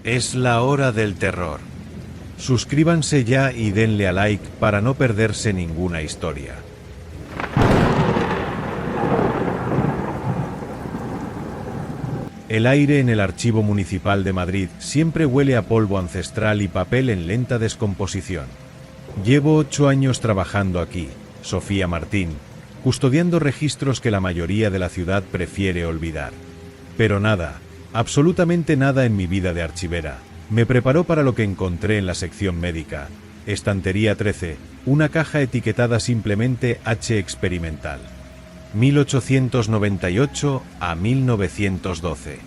Es la hora del terror. Suscríbanse ya y denle a like para no perderse ninguna historia. El aire en el Archivo Municipal de Madrid siempre huele a polvo ancestral y papel en lenta descomposición. Llevo 8 años trabajando aquí, Sofía Martín, custodiando registros que la mayoría de la ciudad prefiere olvidar. Pero nada, absolutamente nada en mi vida de archivera me preparó para lo que encontré en la sección médica. Estantería 13, una caja etiquetada simplemente H experimental. 1898 a 1912.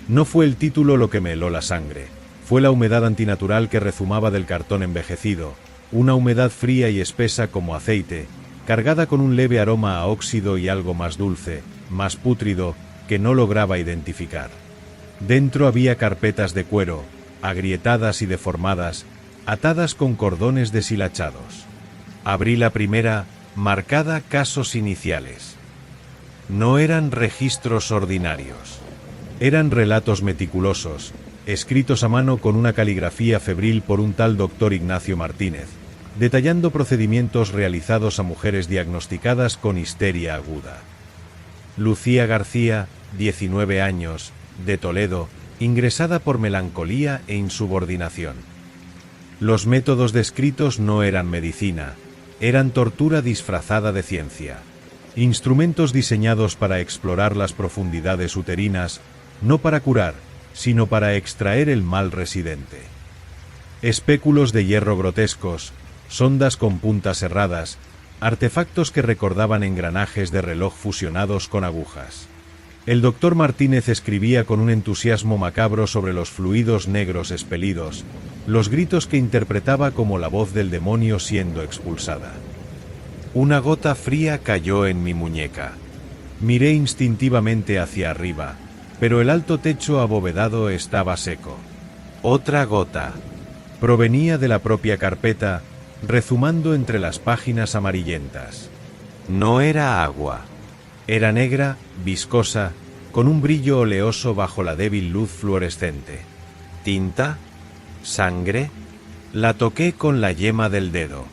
No fue el título lo que me heló la sangre, fue la humedad antinatural que rezumaba del cartón envejecido, una humedad fría y espesa como aceite, cargada con un leve aroma a óxido y algo más dulce, más pútrido, que no lograba identificar. Dentro había carpetas de cuero, agrietadas y deformadas, atadas con cordones deshilachados. Abrí la primera, marcada casos iniciales. No eran registros ordinarios. Eran relatos meticulosos, escritos a mano con una caligrafía febril por un tal doctor Ignacio Martínez, detallando procedimientos realizados a mujeres diagnosticadas con histeria aguda. Lucía García, 19 años, de Toledo, ingresada por melancolía e insubordinación. Los métodos descritos no eran medicina, eran tortura disfrazada de ciencia. Instrumentos diseñados para explorar las profundidades uterinas, no para curar, sino para extraer el mal residente. Espéculos de hierro grotescos, sondas con puntas cerradas, artefactos que recordaban engranajes de reloj fusionados con agujas. El doctor Martínez escribía con un entusiasmo macabro sobre los fluidos negros expelidos, los gritos que interpretaba como la voz del demonio siendo expulsada. Una gota fría cayó en mi muñeca. Miré instintivamente hacia arriba, pero el alto techo abovedado estaba seco. Otra gota. Provenía de la propia carpeta, rezumando entre las páginas amarillentas. No era agua. Era negra, viscosa, con un brillo oleoso bajo la débil luz fluorescente. ¿Tinta? ¿Sangre? La toqué con la yema del dedo.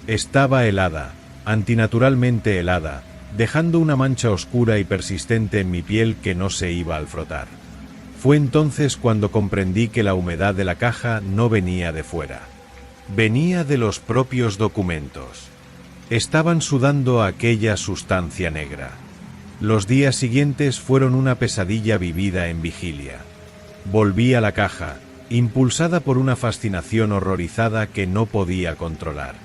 Estaba helada, antinaturalmente helada, dejando una mancha oscura y persistente en mi piel que no se iba al frotar. Fue entonces cuando comprendí que la humedad de la caja no venía de fuera. Venía de los propios documentos. Estaban sudando aquella sustancia negra. Los días siguientes fueron una pesadilla vivida en vigilia. Volví a la caja, impulsada por una fascinación horrorizada que no podía controlar.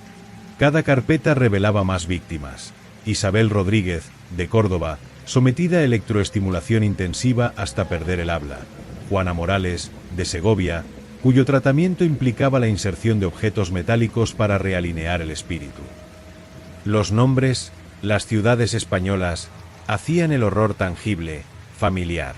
Cada carpeta revelaba más víctimas. Isabel Rodríguez, de Córdoba, sometida a electroestimulación intensiva hasta perder el habla. Juana Morales, de Segovia, cuyo tratamiento implicaba la inserción de objetos metálicos para realinear el espíritu. Los nombres, las ciudades españolas, hacían el horror tangible, familiar.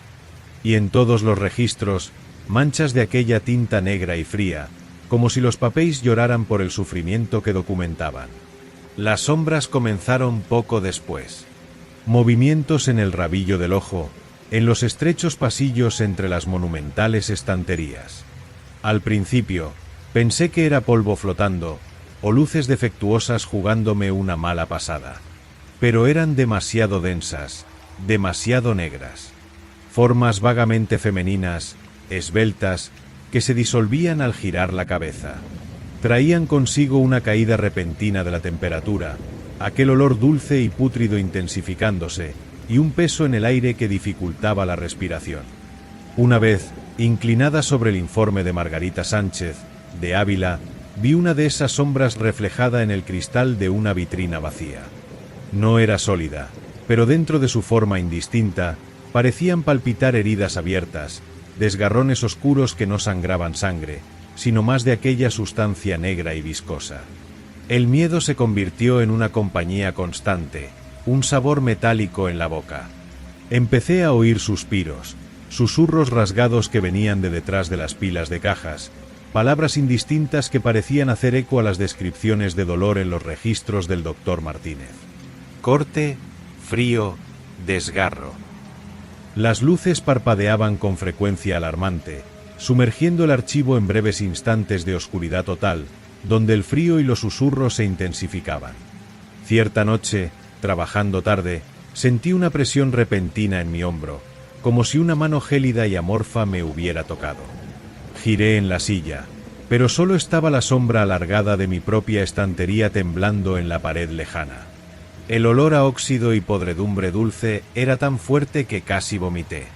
Y en todos los registros, manchas de aquella tinta negra y fría, como si los papéis lloraran por el sufrimiento que documentaban. Las sombras comenzaron poco después. Movimientos en el rabillo del ojo, en los estrechos pasillos entre las monumentales estanterías. Al principio, pensé que era polvo flotando, o luces defectuosas jugándome una mala pasada. Pero eran demasiado densas, demasiado negras. Formas vagamente femeninas, esbeltas, que se disolvían al girar la cabeza. Traían consigo una caída repentina de la temperatura, aquel olor dulce y pútrido intensificándose, y un peso en el aire que dificultaba la respiración. Una vez, inclinada sobre el informe de Margarita Sánchez, de Ávila, vi una de esas sombras reflejada en el cristal de una vitrina vacía. No era sólida, pero dentro de su forma indistinta, parecían palpitar heridas abiertas, desgarrones oscuros que no sangraban sangre, sino más de aquella sustancia negra y viscosa. El miedo se convirtió en una compañía constante, un sabor metálico en la boca. Empecé a oír suspiros, susurros rasgados que venían de detrás de las pilas de cajas, palabras indistintas que parecían hacer eco a las descripciones de dolor en los registros del doctor Martínez. Corte, frío, desgarro. Las luces parpadeaban con frecuencia alarmante, sumergiendo el archivo en breves instantes de oscuridad total, donde el frío y los susurros se intensificaban. Cierta noche, trabajando tarde, sentí una presión repentina en mi hombro, como si una mano gélida y amorfa me hubiera tocado. Giré en la silla, pero solo estaba la sombra alargada de mi propia estantería temblando en la pared lejana. El olor a óxido y podredumbre dulce era tan fuerte que casi vomité.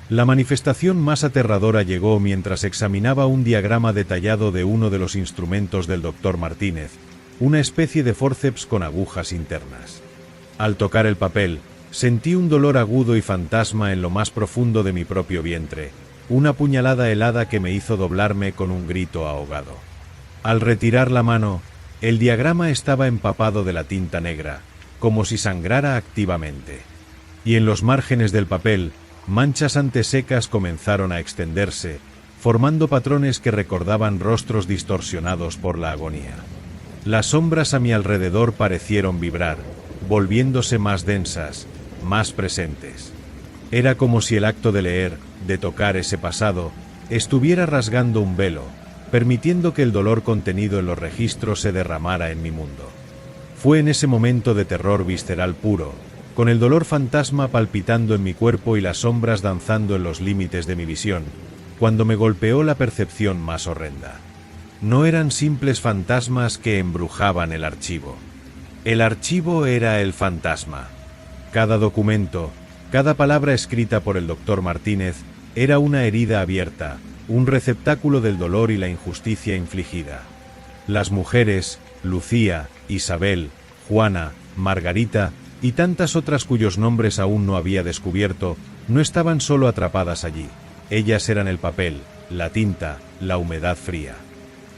La manifestación más aterradora llegó mientras examinaba un diagrama detallado de uno de los instrumentos del Dr. Martínez, una especie de fórceps con agujas internas. Al tocar el papel, sentí un dolor agudo y fantasma en lo más profundo de mi propio vientre, una puñalada helada que me hizo doblarme con un grito ahogado. Al retirar la mano, el diagrama estaba empapado de la tinta negra, como si sangrara activamente. Y en los márgenes del papel, manchas antesecas comenzaron a extenderse, formando patrones que recordaban rostros distorsionados por la agonía. Las sombras a mi alrededor parecieron vibrar, volviéndose más densas, más presentes. Era como si el acto de leer, de tocar ese pasado, estuviera rasgando un velo, permitiendo que el dolor contenido en los registros se derramara en mi mundo. Fue en ese momento de terror visceral puro, con el dolor fantasma palpitando en mi cuerpo y las sombras danzando en los límites de mi visión, cuando me golpeó la percepción más horrenda. No eran simples fantasmas que embrujaban el archivo. El archivo era el fantasma. Cada documento, cada palabra escrita por el Dr. Martínez, era una herida abierta, un receptáculo del dolor y la injusticia infligida. Las mujeres, Lucía, Isabel, Juana, Margarita y tantas otras cuyos nombres aún no había descubierto, no estaban solo atrapadas allí. Ellas eran el papel, la tinta, la humedad fría.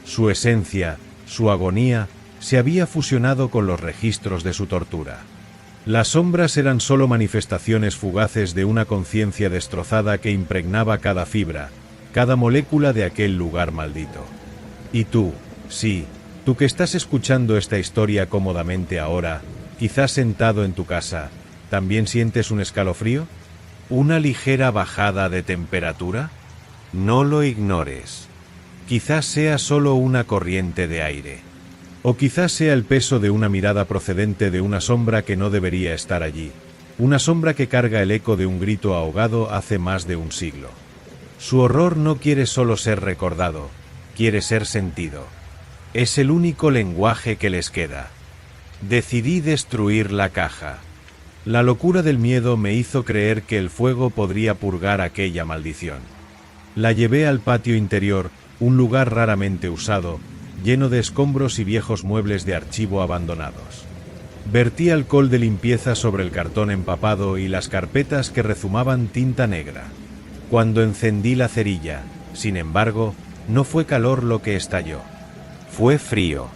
Su esencia, su agonía, se había fusionado con los registros de su tortura. Las sombras eran solo manifestaciones fugaces de una conciencia destrozada que impregnaba cada fibra, cada molécula de aquel lugar maldito. Y tú, sí, tú que estás escuchando esta historia cómodamente ahora, quizás sentado en tu casa, ¿también sientes un escalofrío? ¿Una ligera bajada de temperatura? No lo ignores. Quizás sea solo una corriente de aire. O quizás sea el peso de una mirada procedente de una sombra que no debería estar allí. Una sombra que carga el eco de un grito ahogado hace más de un siglo. Su horror no quiere solo ser recordado, quiere ser sentido. Es el único lenguaje que les queda. Decidí destruir la caja. La locura del miedo me hizo creer que el fuego podría purgar aquella maldición. La llevé al patio interior, un lugar raramente usado, lleno de escombros y viejos muebles de archivo abandonados. Vertí alcohol de limpieza sobre el cartón empapado y las carpetas que rezumaban tinta negra. Cuando encendí la cerilla, sin embargo, no fue calor lo que estalló. Fue frío.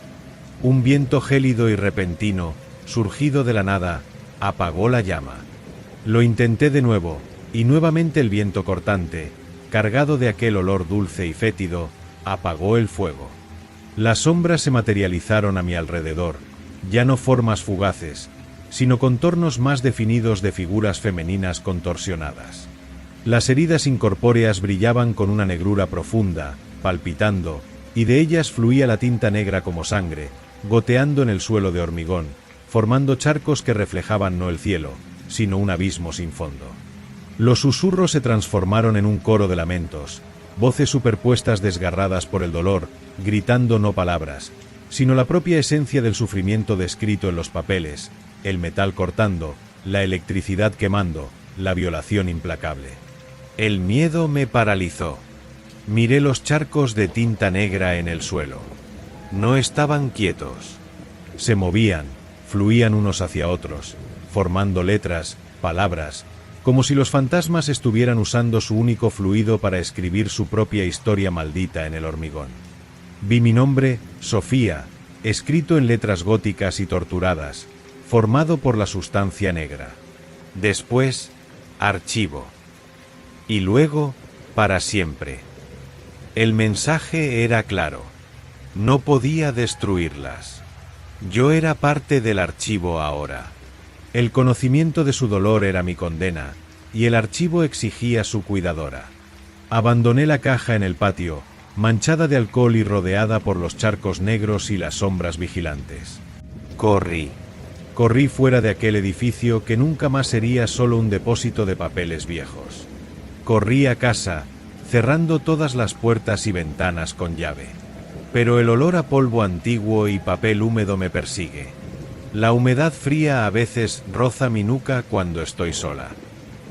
Un viento gélido y repentino, surgido de la nada, apagó la llama. Lo intenté de nuevo, y nuevamente el viento cortante, cargado de aquel olor dulce y fétido, apagó el fuego. Las sombras se materializaron a mi alrededor, ya no formas fugaces, sino contornos más definidos de figuras femeninas contorsionadas. Las heridas incorpóreas brillaban con una negrura profunda, palpitando, y de ellas fluía la tinta negra como sangre, goteando en el suelo de hormigón, formando charcos que reflejaban no el cielo, sino un abismo sin fondo. Los susurros se transformaron en un coro de lamentos, voces superpuestas desgarradas por el dolor, gritando no palabras, sino la propia esencia del sufrimiento descrito en los papeles, el metal cortando, la electricidad quemando, la violación implacable. El miedo me paralizó. Miré los charcos de tinta negra en el suelo. No estaban quietos. Se movían, fluían unos hacia otros, formando letras, palabras, como si los fantasmas estuvieran usando su único fluido para escribir su propia historia maldita en el hormigón. Vi mi nombre, Sofía, escrito en letras góticas y torturadas, formado por la sustancia negra. Después, archivo. Y luego, para siempre. El mensaje era claro. No podía destruirlas. Yo era parte del archivo ahora. El conocimiento de su dolor era mi condena, y el archivo exigía su cuidadora. Abandoné la caja en el patio, manchada de alcohol y rodeada por los charcos negros y las sombras vigilantes. Corrí fuera de aquel edificio que nunca más sería solo un depósito de papeles viejos. Corrí a casa, cerrando todas las puertas y ventanas con llave. Pero el olor a polvo antiguo y papel húmedo me persigue. La humedad fría a veces roza mi nuca cuando estoy sola.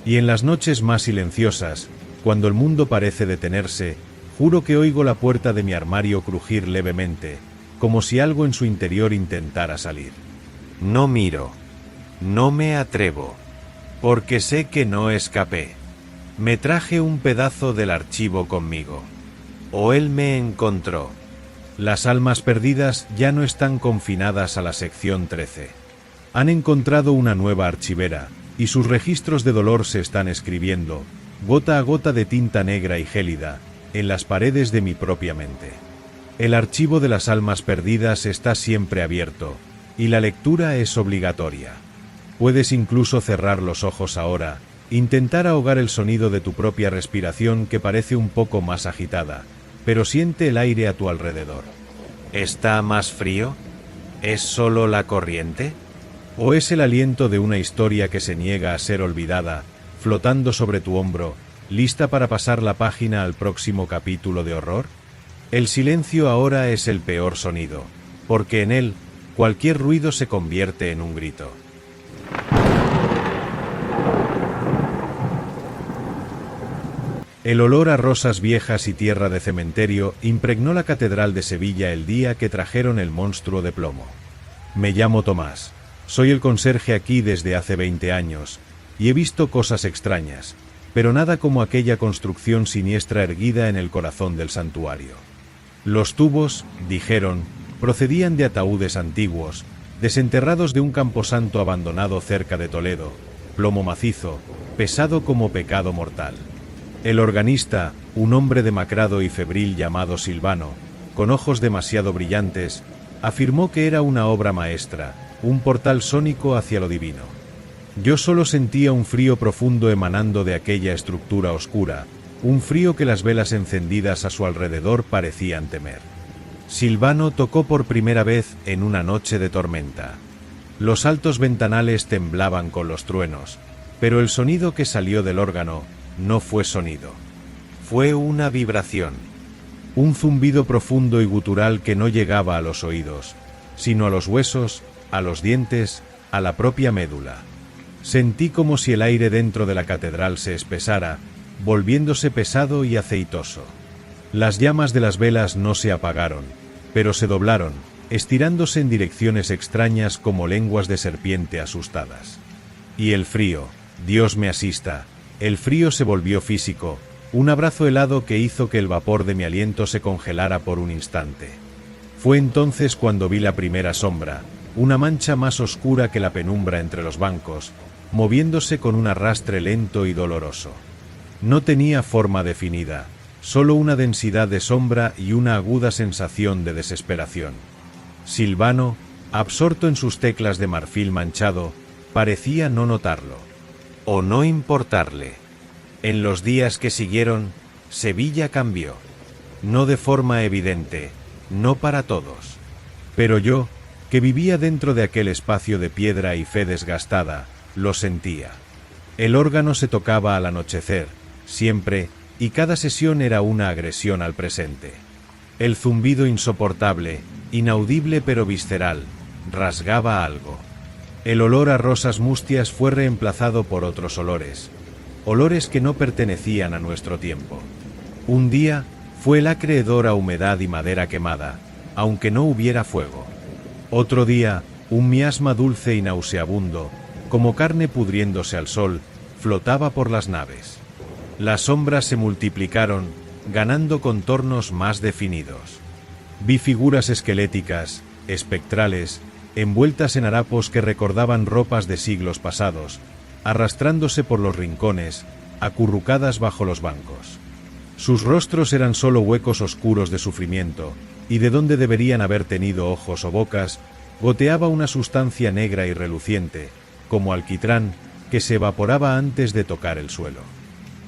Y en las noches más silenciosas, cuando el mundo parece detenerse, juro que oigo la puerta de mi armario crujir levemente, como si algo en su interior intentara salir. No miro. No me atrevo. Porque sé que no escapé. Me traje un pedazo del archivo conmigo. O él me encontró. Las almas perdidas ya no están confinadas a la sección 13. Han encontrado una nueva archivera, y sus registros de dolor se están escribiendo, gota a gota de tinta negra y gélida, en las paredes de mi propia mente. El archivo de las almas perdidas está siempre abierto, y la lectura es obligatoria. Puedes incluso cerrar los ojos ahora, intentar ahogar el sonido de tu propia respiración que parece un poco más agitada, pero siente el aire a tu alrededor. ¿Está más frío? ¿Es solo la corriente? ¿O es el aliento de una historia que se niega a ser olvidada, flotando sobre tu hombro, lista para pasar la página al próximo capítulo de horror? El silencio ahora es el peor sonido, porque en él, cualquier ruido se convierte en un grito. El olor a rosas viejas y tierra de cementerio impregnó la catedral de Sevilla el día que trajeron el monstruo de plomo. Me llamo Tomás, soy el conserje aquí desde hace 20 años, y he visto cosas extrañas, pero nada como aquella construcción siniestra erguida en el corazón del santuario. Los tubos, dijeron, procedían de ataúdes antiguos, desenterrados de un camposanto abandonado cerca de Toledo, plomo macizo, pesado como pecado mortal. El organista, un hombre demacrado y febril llamado Silvano, con ojos demasiado brillantes, afirmó que era una obra maestra, un portal sónico hacia lo divino. Yo solo sentía un frío profundo emanando de aquella estructura oscura, un frío que las velas encendidas a su alrededor parecían temer. Silvano tocó por primera vez en una noche de tormenta. Los altos ventanales temblaban con los truenos, pero el sonido que salió del órgano no fue sonido. Fue una vibración. Un zumbido profundo y gutural que no llegaba a los oídos, sino a los huesos, a los dientes, a la propia médula. Sentí como si el aire dentro de la catedral se espesara, volviéndose pesado y aceitoso. Las llamas de las velas no se apagaron, pero se doblaron, estirándose en direcciones extrañas como lenguas de serpiente asustadas. Y el frío, Dios me asista, el frío se volvió físico, un abrazo helado que hizo que el vapor de mi aliento se congelara por un instante. Fue entonces cuando vi la primera sombra, una mancha más oscura que la penumbra entre los bancos, moviéndose con un arrastre lento y doloroso. No tenía forma definida, solo una densidad de sombra y una aguda sensación de desesperación. Silvano, absorto en sus teclas de marfil manchado, parecía no notarlo, o no importarle. En los días que siguieron, Sevilla cambió. No de forma evidente, no para todos. Pero yo, que vivía dentro de aquel espacio de piedra y fe desgastada, lo sentía. El órgano se tocaba al anochecer, siempre, y cada sesión era una agresión al presente. El zumbido insoportable, inaudible pero visceral, rasgaba algo. El olor a rosas mustias fue reemplazado por otros olores, olores que no pertenecían a nuestro tiempo. Un día, fue el acre hedor a humedad y madera quemada, aunque no hubiera fuego. Otro día, un miasma dulce y nauseabundo, como carne pudriéndose al sol, flotaba por las naves. Las sombras se multiplicaron, ganando contornos más definidos. Vi figuras esqueléticas, espectrales, envueltas en harapos que recordaban ropas de siglos pasados, arrastrándose por los rincones, acurrucadas bajo los bancos. Sus rostros eran solo huecos oscuros de sufrimiento, y de donde deberían haber tenido ojos o bocas, goteaba una sustancia negra y reluciente, como alquitrán, que se evaporaba antes de tocar el suelo.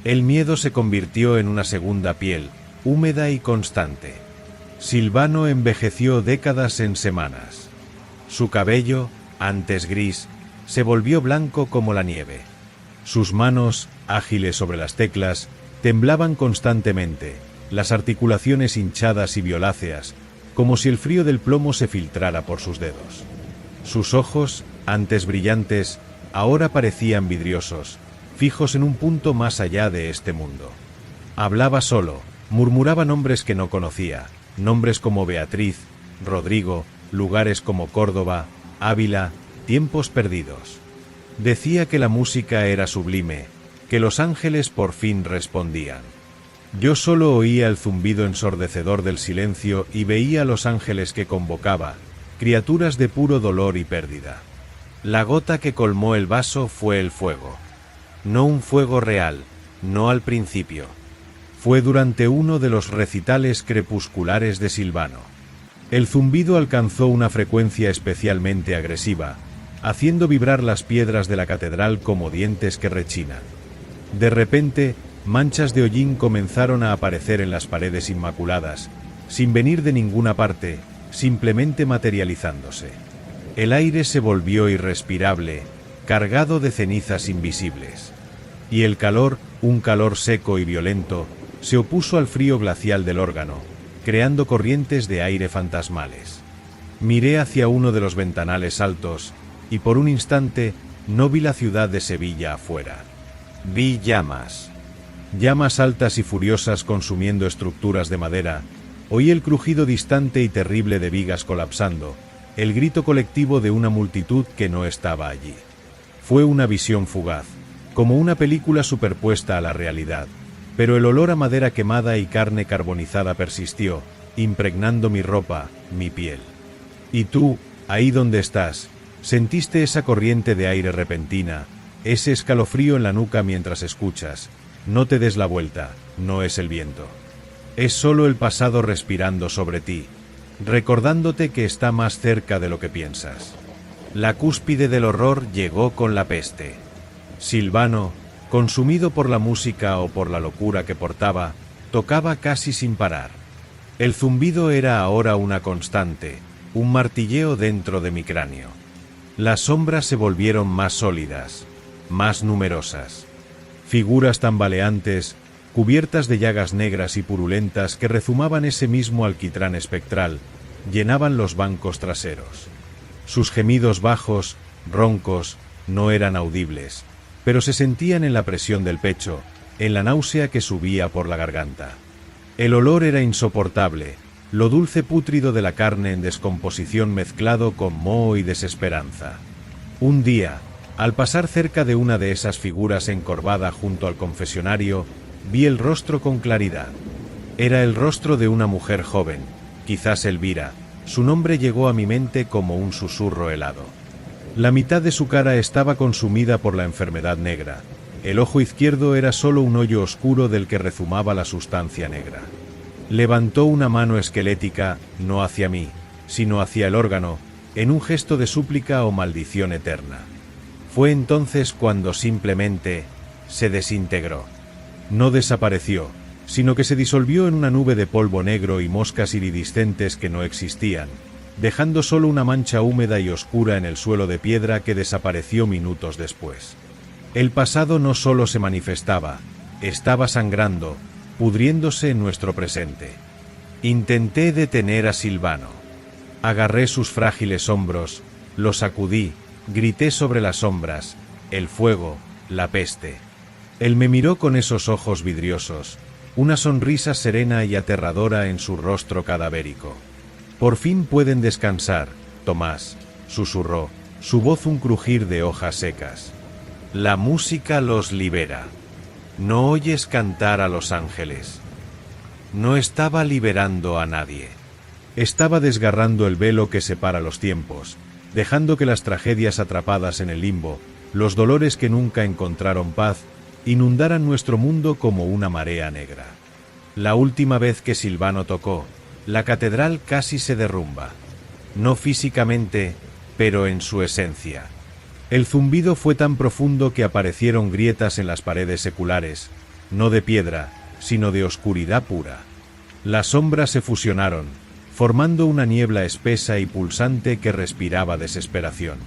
El miedo se convirtió en una segunda piel, húmeda y constante. Silvano envejeció décadas en semanas. Su cabello, antes gris, se volvió blanco como la nieve. Sus manos, ágiles sobre las teclas, temblaban constantemente, las articulaciones hinchadas y violáceas, como si el frío del plomo se filtrara por sus dedos. Sus ojos, antes brillantes, ahora parecían vidriosos, fijos en un punto más allá de este mundo. Hablaba solo, murmuraba nombres que no conocía, nombres como Beatriz, Rodrigo, lugares como Córdoba, Ávila, tiempos perdidos. Decía que la música era sublime, que los ángeles por fin respondían. Yo solo oía el zumbido ensordecedor del silencio y veía a los ángeles que convocaba, criaturas de puro dolor y pérdida. La gota que colmó el vaso fue el fuego. No un fuego real, no al principio. Fue durante uno de los recitales crepusculares de Silvano. El zumbido alcanzó una frecuencia especialmente agresiva, haciendo vibrar las piedras de la catedral como dientes que rechinan. De repente, manchas de hollín comenzaron a aparecer en las paredes inmaculadas, sin venir de ninguna parte, simplemente materializándose. El aire se volvió irrespirable, cargado de cenizas invisibles. Y el calor, un calor seco y violento, se opuso al frío glacial del órgano, creando corrientes de aire fantasmales. Miré hacia uno de los ventanales altos, y por un instante no vi la ciudad de Sevilla afuera. Vi llamas. Llamas altas y furiosas consumiendo estructuras de madera. Oí el crujido distante y terrible de vigas colapsando, el grito colectivo de una multitud que no estaba allí. Fue una visión fugaz, como una película superpuesta a la realidad, pero el olor a madera quemada y carne carbonizada persistió, impregnando mi ropa, mi piel. Y tú, ahí donde estás, sentiste esa corriente de aire repentina, ese escalofrío en la nuca mientras escuchas. No te des la vuelta, no es el viento. Es solo el pasado respirando sobre ti, recordándote que está más cerca de lo que piensas. La cúspide del horror llegó con la peste. Silvano, consumido por la música o por la locura que portaba, tocaba casi sin parar. El zumbido era ahora una constante, un martilleo dentro de mi cráneo. Las sombras se volvieron más sólidas, más numerosas. Figuras tambaleantes, cubiertas de llagas negras y purulentas que rezumaban ese mismo alquitrán espectral, llenaban los bancos traseros. Sus gemidos bajos, roncos, no eran audibles, pero se sentían en la presión del pecho, en la náusea que subía por la garganta. El olor era insoportable, lo dulce pútrido de la carne en descomposición mezclado con moho y desesperanza. Un día, al pasar cerca de una de esas figuras encorvada junto al confesionario, vi el rostro con claridad. Era el rostro de una mujer joven, quizás Elvira. Su nombre llegó a mi mente como un susurro helado. La mitad de su cara estaba consumida por la enfermedad negra. El ojo izquierdo era solo un hoyo oscuro del que rezumaba la sustancia negra. Levantó una mano esquelética, no hacia mí, sino hacia el órgano, en un gesto de súplica o maldición eterna. Fue entonces cuando simplemente se desintegró. No desapareció, sino que se disolvió en una nube de polvo negro y moscas iridiscentes que no existían, dejando solo una mancha húmeda y oscura en el suelo de piedra que desapareció minutos después. El pasado no solo se manifestaba, estaba sangrando, pudriéndose en nuestro presente. Intenté detener a Silvano. Agarré sus frágiles hombros, lo sacudí, grité sobre las sombras, el fuego, la peste. Él me miró con esos ojos vidriosos, una sonrisa serena y aterradora en su rostro cadavérico. Por fin pueden descansar, Tomás, susurró, su voz un crujir de hojas secas. La música los libera. No oyes cantar a los ángeles. No estaba liberando a nadie. Estaba desgarrando el velo que separa los tiempos, dejando que las tragedias atrapadas en el limbo, los dolores que nunca encontraron paz, inundaran nuestro mundo como una marea negra. La última vez que Silvano tocó, la catedral casi se derrumba. No físicamente, pero en su esencia. El zumbido fue tan profundo que aparecieron grietas en las paredes seculares, no de piedra, sino de oscuridad pura. Las sombras se fusionaron, formando una niebla espesa y pulsante que respiraba desesperación.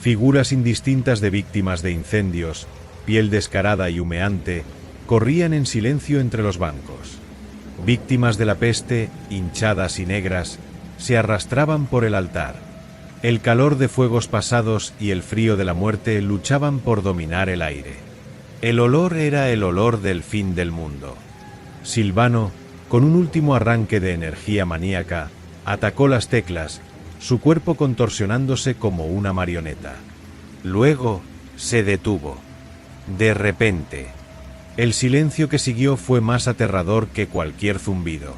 Figuras indistintas de víctimas de incendios, piel descarada y humeante, corrían en silencio entre los bancos. Víctimas de la peste, hinchadas y negras, se arrastraban por el altar. El calor de fuegos pasados y el frío de la muerte luchaban por dominar el aire. El olor era el olor del fin del mundo. Silvano, con un último arranque de energía maníaca, atacó las teclas, su cuerpo contorsionándose como una marioneta. Luego, se detuvo. De repente, el silencio que siguió fue más aterrador que cualquier zumbido.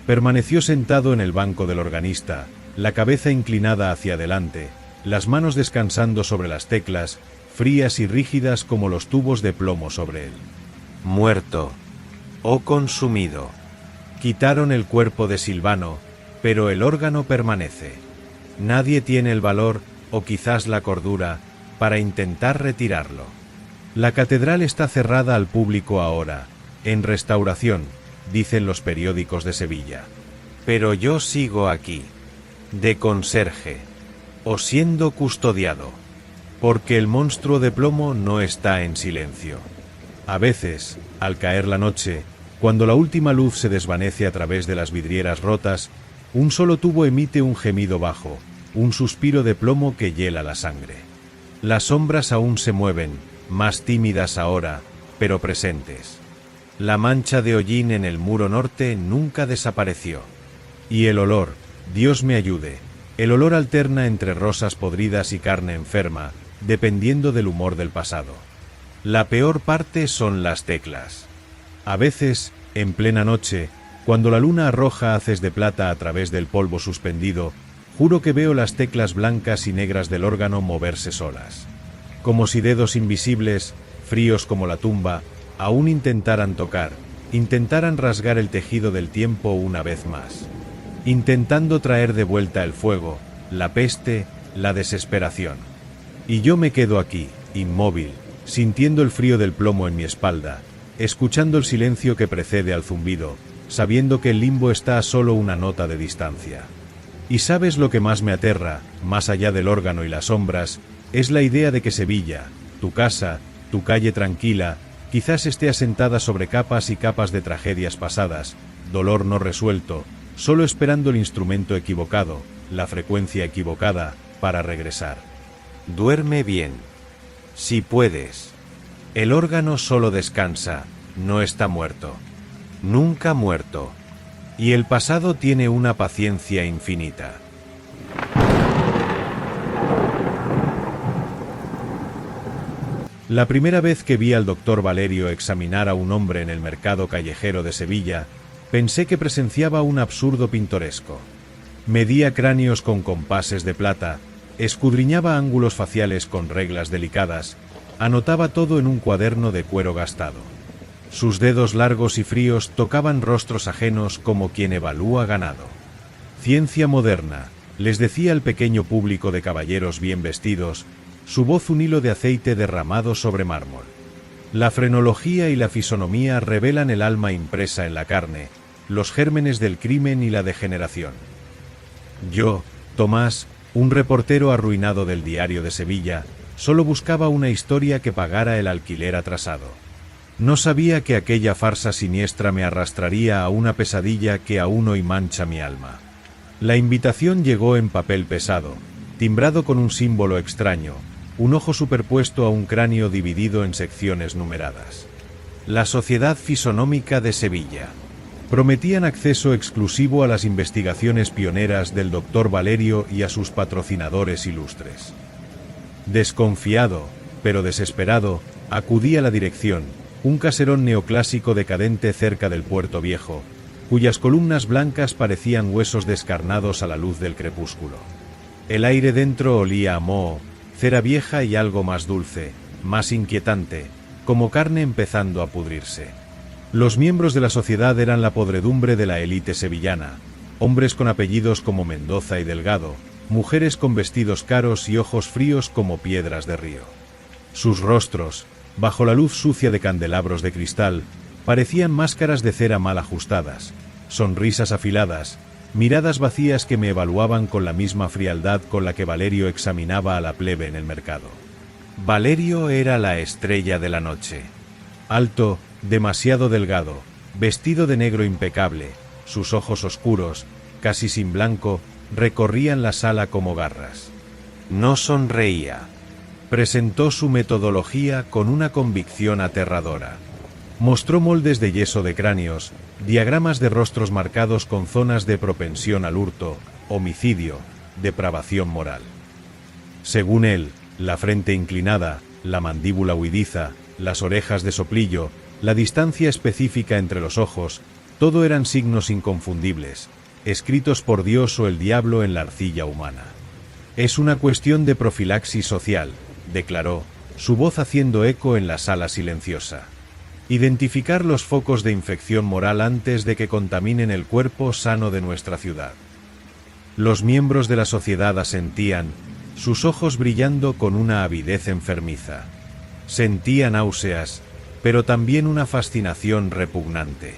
Permaneció sentado en el banco del organista, la cabeza inclinada hacia adelante, las manos descansando sobre las teclas, frías y rígidas como los tubos de plomo sobre él. Muerto. O consumido. Quitaron el cuerpo de Silvano, pero el órgano permanece. Nadie tiene el valor, o quizás la cordura, para intentar retirarlo. La catedral está cerrada al público ahora, en restauración, dicen los periódicos de Sevilla. Pero yo sigo aquí, de conserje, o siendo custodiado, porque el monstruo de plomo no está en silencio. A veces, al caer la noche, cuando la última luz se desvanece a través de las vidrieras rotas, un solo tubo emite un gemido bajo, un suspiro de plomo que hiela la sangre. Las sombras aún se mueven, más tímidas ahora, pero presentes. La mancha de hollín en el muro norte nunca desapareció. Y el olor, Dios me ayude, el olor alterna entre rosas podridas y carne enferma, dependiendo del humor del pasado. La peor parte son las teclas. A veces, en plena noche, cuando la luna arroja haces de plata a través del polvo suspendido, juro que veo las teclas blancas y negras del órgano moverse solas. Como si dedos invisibles, fríos como la tumba, aún intentaran tocar, intentaran rasgar el tejido del tiempo una vez más. Intentando traer de vuelta el fuego, la peste, la desesperación. Y yo me quedo aquí, inmóvil, sintiendo el frío del plomo en mi espalda, escuchando el silencio que precede al zumbido, sabiendo que el limbo está a solo una nota de distancia. Y sabes lo que más me aterra, más allá del órgano y las sombras, es la idea de que Sevilla, tu casa, tu calle tranquila, quizás esté asentada sobre capas y capas de tragedias pasadas, dolor no resuelto, solo esperando el instrumento equivocado, la frecuencia equivocada, para regresar. Duerme bien. Si puedes. El órgano solo descansa, no está muerto. Nunca muerto. Y el pasado tiene una paciencia infinita. La primera vez que vi al doctor Valerio examinar a un hombre en el mercado callejero de Sevilla, pensé que presenciaba un absurdo pintoresco. Medía cráneos con compases de plata, escudriñaba ángulos faciales con reglas delicadas, anotaba todo en un cuaderno de cuero gastado. Sus dedos largos y fríos tocaban rostros ajenos como quien evalúa ganado. Ciencia moderna, les decía al pequeño público de caballeros bien vestidos, su voz un hilo de aceite derramado sobre mármol. La frenología y la fisonomía revelan el alma impresa en la carne, los gérmenes del crimen y la degeneración. Yo, Tomás, un reportero arruinado del Diario de Sevilla, solo buscaba una historia que pagara el alquiler atrasado. No sabía que aquella farsa siniestra me arrastraría a una pesadilla que aún hoy mancha mi alma. La invitación llegó en papel pesado, timbrado con un símbolo extraño, un ojo superpuesto a un cráneo dividido en secciones numeradas. La Sociedad Fisonómica de Sevilla. Prometían acceso exclusivo a las investigaciones pioneras del doctor Valerio y a sus patrocinadores ilustres. Desconfiado, pero desesperado, acudí a la dirección, un caserón neoclásico decadente cerca del Puerto Viejo, cuyas columnas blancas parecían huesos descarnados a la luz del crepúsculo. El aire dentro olía a moho, cera vieja y algo más dulce, más inquietante, como carne empezando a pudrirse. Los miembros de la sociedad eran la podredumbre de la élite sevillana, hombres con apellidos como Mendoza y Delgado, mujeres con vestidos caros y ojos fríos como piedras de río. Sus rostros, bajo la luz sucia de candelabros de cristal, parecían máscaras de cera mal ajustadas, sonrisas afiladas, miradas vacías que me evaluaban con la misma frialdad con la que Valerio examinaba a la plebe en el mercado. Valerio era la estrella de la noche. Alto, demasiado delgado, vestido de negro impecable, sus ojos oscuros, casi sin blanco, recorrían la sala como garras. No sonreía. Presentó su metodología con una convicción aterradora. Mostró moldes de yeso de cráneos, diagramas de rostros marcados con zonas de propensión al hurto, homicidio, depravación moral. Según él, la frente inclinada, la mandíbula huidiza, las orejas de soplillo, la distancia específica entre los ojos, todo eran signos inconfundibles, escritos por Dios o el diablo en la arcilla humana. Es una cuestión de profilaxis social, declaró, su voz haciendo eco en la sala silenciosa. Identificar los focos de infección moral antes de que contaminen el cuerpo sano de nuestra ciudad. Los miembros de la sociedad asentían, sus ojos brillando con una avidez enfermiza. Sentía náuseas, pero también una fascinación repugnante.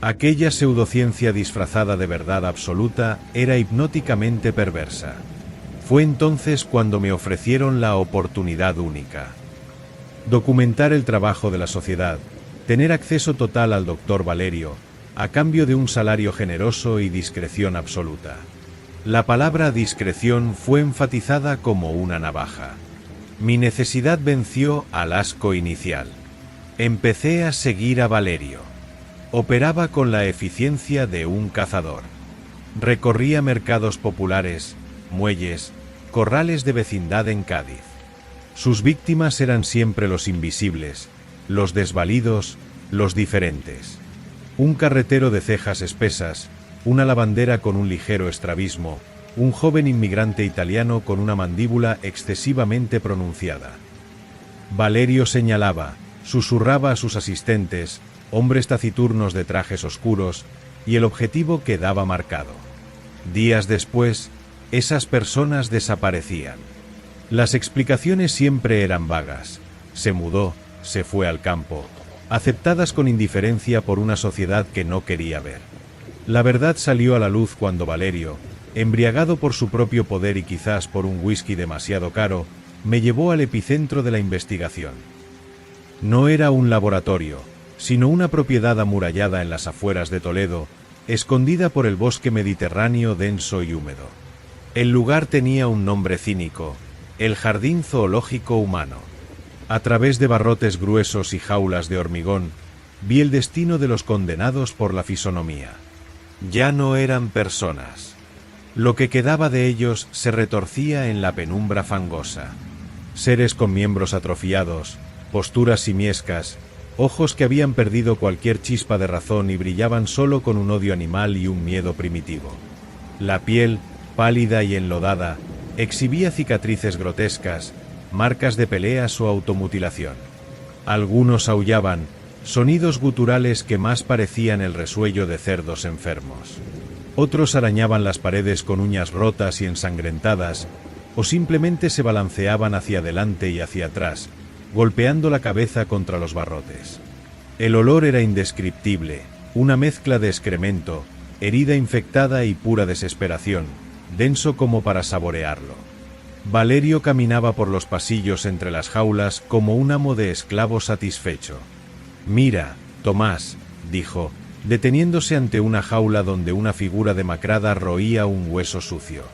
Aquella pseudociencia disfrazada de verdad absoluta era hipnóticamente perversa. Fue entonces cuando me ofrecieron la oportunidad única. Documentar el trabajo de la sociedad, tener acceso total al doctor Valerio, a cambio de un salario generoso y discreción absoluta. La palabra discreción fue enfatizada como una navaja. Mi necesidad venció al asco inicial. Empecé a seguir a Valerio. Operaba con la eficiencia de un cazador. Recorría mercados populares, muelles, corrales de vecindad en Cádiz. Sus víctimas eran siempre los invisibles, los desvalidos, los diferentes. Un carretero de cejas espesas, una lavandera con un ligero estrabismo, un joven inmigrante italiano con una mandíbula excesivamente pronunciada. Valerio señalaba, susurraba a sus asistentes, hombres taciturnos de trajes oscuros, y el objetivo quedaba marcado. Días después, esas personas desaparecían. Las explicaciones siempre eran vagas. Se mudó, se fue al campo, aceptadas con indiferencia por una sociedad que no quería ver. La verdad salió a la luz cuando Valerio, embriagado por su propio poder y quizás por un whisky demasiado caro, me llevó al epicentro de la investigación. No era un laboratorio, sino una propiedad amurallada en las afueras de Toledo, escondida por el bosque mediterráneo denso y húmedo. El lugar tenía un nombre cínico, el Jardín Zoológico Humano. A través de barrotes gruesos y jaulas de hormigón, vi el destino de los condenados por la fisonomía. Ya no eran personas. Lo que quedaba de ellos se retorcía en la penumbra fangosa. Seres con miembros atrofiados, posturas simiescas, ojos que habían perdido cualquier chispa de razón y brillaban solo con un odio animal y un miedo primitivo. La piel, pálida y enlodada, exhibía cicatrices grotescas, marcas de peleas o automutilación. Algunos aullaban, sonidos guturales que más parecían el resuello de cerdos enfermos. Otros arañaban las paredes con uñas rotas y ensangrentadas, o simplemente se balanceaban hacia adelante y hacia atrás, golpeando la cabeza contra los barrotes. El olor era indescriptible, una mezcla de excremento, herida infectada y pura desesperación, denso como para saborearlo. Valerio caminaba por los pasillos entre las jaulas como un amo de esclavos satisfecho. «Mira, Tomás», dijo, deteniéndose ante una jaula donde una figura demacrada roía un hueso sucio.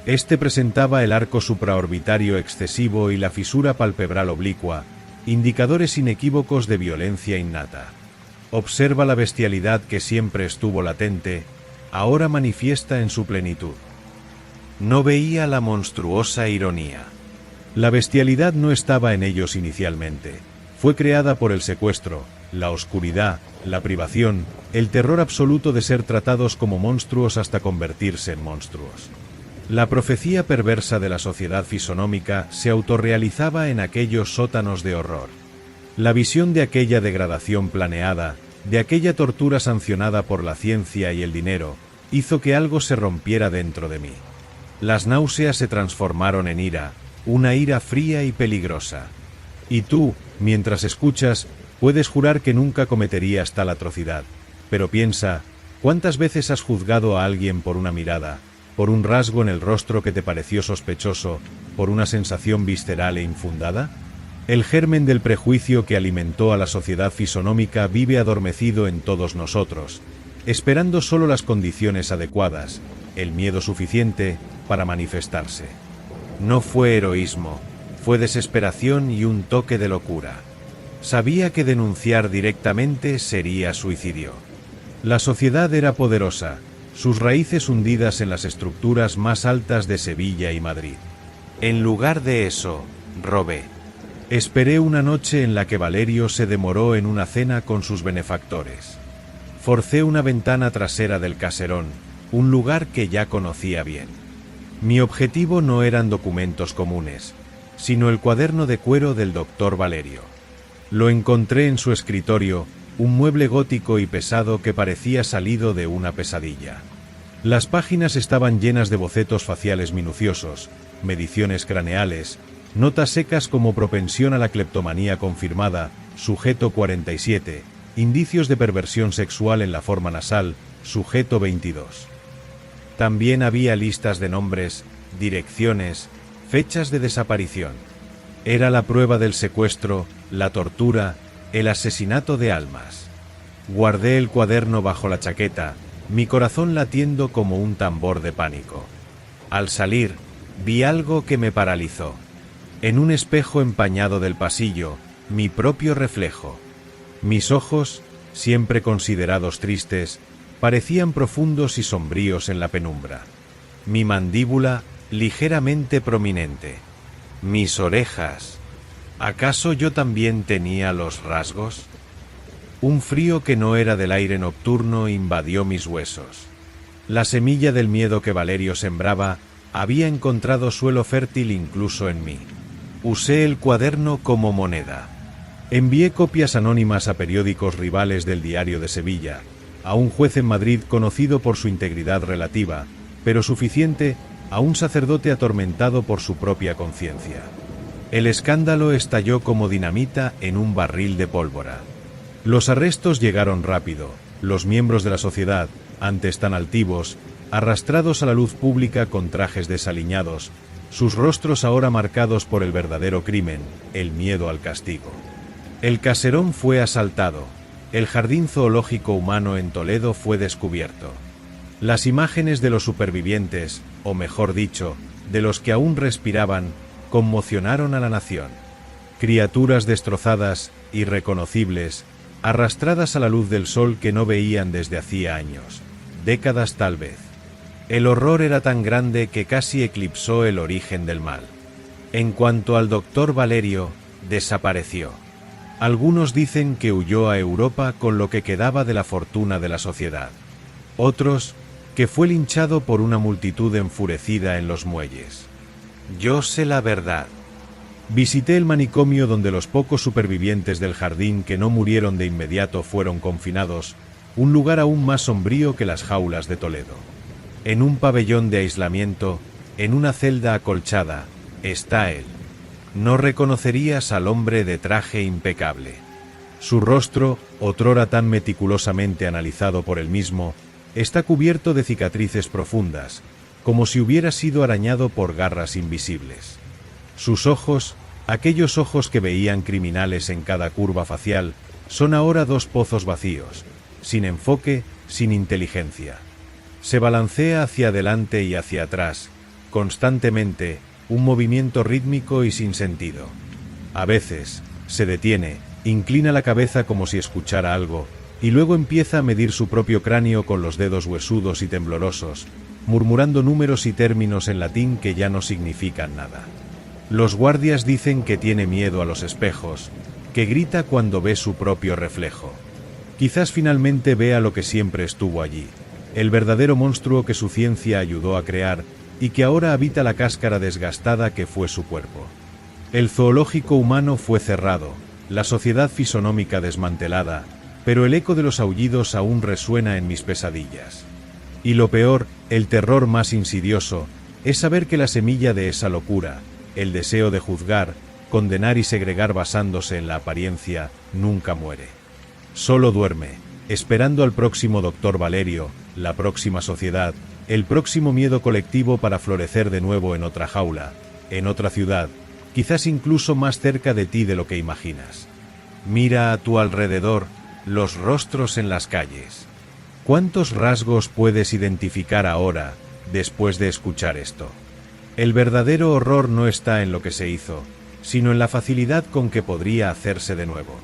Este presentaba el arco supraorbitario excesivo y la fisura palpebral oblicua, indicadores inequívocos de violencia innata. Observa la bestialidad que siempre estuvo latente, ahora manifiesta en su plenitud. No veía la monstruosa ironía. La bestialidad no estaba en ellos inicialmente. Fue creada por el secuestro, la oscuridad, la privación, el terror absoluto de ser tratados como monstruos hasta convertirse en monstruos. La profecía perversa de la sociedad fisonómica se autorrealizaba en aquellos sótanos de horror. La visión de aquella degradación planeada, de aquella tortura sancionada por la ciencia y el dinero, hizo que algo se rompiera dentro de mí. Las náuseas se transformaron en ira, una ira fría y peligrosa. Y tú, mientras escuchas, puedes jurar que nunca cometerías tal atrocidad. Pero piensa, ¿cuántas veces has juzgado a alguien por una mirada, por un rasgo en el rostro que te pareció sospechoso, por una sensación visceral e infundada? El germen del prejuicio que alimentó a la sociedad fisonómica vive adormecido en todos nosotros, esperando solo las condiciones adecuadas, el miedo suficiente para manifestarse. No fue heroísmo, fue desesperación y un toque de locura. Sabía que denunciar directamente sería suicidio. La sociedad era poderosa, sus raíces hundidas en las estructuras más altas de Sevilla y Madrid. En lugar de eso, robé. Esperé una noche en la que Valerio se demoró en una cena con sus benefactores. Forcé una ventana trasera del caserón, un lugar que ya conocía bien. Mi objetivo no eran documentos comunes, sino el cuaderno de cuero del doctor Valerio. Lo encontré en su escritorio, un mueble gótico y pesado que parecía salido de una pesadilla. Las páginas estaban llenas de bocetos faciales minuciosos, mediciones craneales, notas secas como propensión a la cleptomanía confirmada, sujeto 47, indicios de perversión sexual en la forma nasal, sujeto 22. También había listas de nombres, direcciones, fechas de desaparición. Era la prueba del secuestro, la tortura, el asesinato de almas. Guardé el cuaderno bajo la chaqueta, mi corazón latiendo como un tambor de pánico. Al salir, vi algo que me paralizó. En un espejo empañado del pasillo, mi propio reflejo. Mis ojos, siempre considerados tristes, parecían profundos y sombríos en la penumbra. Mi mandíbula, ligeramente prominente. Mis orejas. ¿Acaso yo también tenía los rasgos? Un frío que no era del aire nocturno invadió mis huesos. La semilla del miedo que Valerio sembraba había encontrado suelo fértil incluso en mí. Usé el cuaderno como moneda. Envié copias anónimas a periódicos rivales del Diario de Sevilla, a un juez en Madrid conocido por su integridad relativa, pero suficiente, a un sacerdote atormentado por su propia conciencia. El escándalo estalló como dinamita en un barril de pólvora. Los arrestos llegaron rápido, los miembros de la sociedad, antes tan altivos, arrastrados a la luz pública con trajes desaliñados, sus rostros ahora marcados por el verdadero crimen, el miedo al castigo. El caserón fue asaltado, el jardín zoológico humano en Toledo fue descubierto. Las imágenes de los supervivientes, o mejor dicho, de los que aún respiraban, conmocionaron a la nación. Criaturas destrozadas, irreconocibles, arrastradas a la luz del sol que no veían desde hacía años, décadas tal vez. El horror era tan grande que casi eclipsó el origen del mal. En cuanto al doctor Valerio, desapareció. Algunos dicen que huyó a Europa con lo que quedaba de la fortuna de la sociedad. Otros, que fue linchado por una multitud enfurecida en los muelles. Yo sé la verdad. Visité el manicomio donde los pocos supervivientes del jardín que no murieron de inmediato fueron confinados, un lugar aún más sombrío que las jaulas de Toledo. En un pabellón de aislamiento, en una celda acolchada, está él. No reconocerías al hombre de traje impecable. Su rostro, otrora tan meticulosamente analizado por él mismo, está cubierto de cicatrices profundas, como si hubiera sido arañado por garras invisibles. Sus ojos, aquellos ojos que veían criminales en cada curva facial, son ahora dos pozos vacíos, sin enfoque, sin inteligencia. Se balancea hacia adelante y hacia atrás, constantemente, un movimiento rítmico y sin sentido. A veces, se detiene, inclina la cabeza como si escuchara algo, y luego empieza a medir su propio cráneo con los dedos huesudos y temblorosos, murmurando números y términos en latín que ya no significan nada. Los guardias dicen que tiene miedo a los espejos, que grita cuando ve su propio reflejo. Quizás finalmente vea lo que siempre estuvo allí, el verdadero monstruo que su ciencia ayudó a crear y que ahora habita la cáscara desgastada que fue su cuerpo. El zoológico humano fue cerrado, la sociedad fisonómica desmantelada, pero el eco de los aullidos aún resuena en mis pesadillas. Y lo peor, el terror más insidioso, es saber que la semilla de esa locura, el deseo de juzgar, condenar y segregar basándose en la apariencia, nunca muere. Solo duerme, esperando al próximo doctor Valerio, la próxima sociedad, el próximo miedo colectivo para florecer de nuevo en otra jaula, en otra ciudad, quizás incluso más cerca de ti de lo que imaginas. Mira a tu alrededor, los rostros en las calles. ¿Cuántos rasgos puedes identificar ahora, después de escuchar esto? El verdadero horror no está en lo que se hizo, sino en la facilidad con que podría hacerse de nuevo.